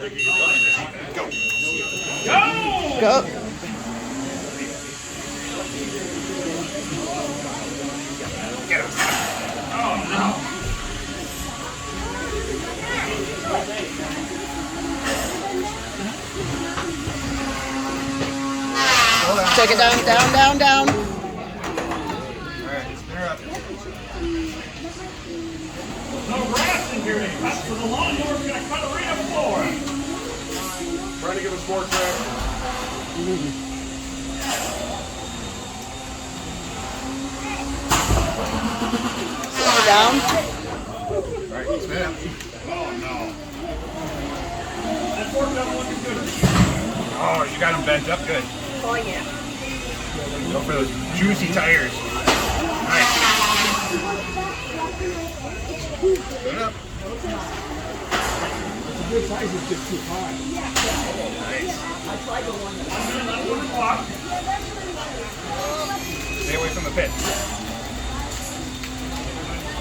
Go. Get him. Oh, no. Take it down, down, down, down. All right, spin her up. No grass in here to cut, so the lawnmower's going to cut a right up floor. Trying to give us more traction. Down. All right, spin up. Oh, no. That fork doesn't look as good as it Oh, you got them bent up good. Oh, yeah. Go for those juicy tires. Nice. Spin up. The good size is just too high. Nice. Stay away from the pit.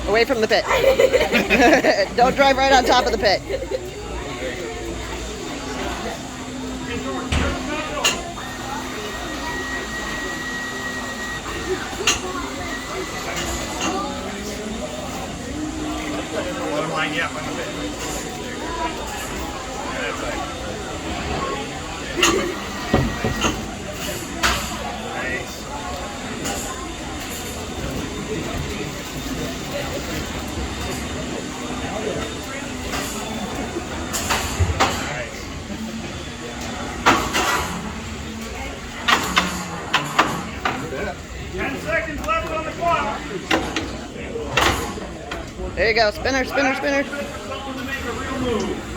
Away from the pit. Don't drive right on top of the pit. Let them line you up on the pit. Yeah, that's right. Nice. Nice. 10 seconds left on the clock. There you go. Spinner, spinner, spinner. Someone to make a real move.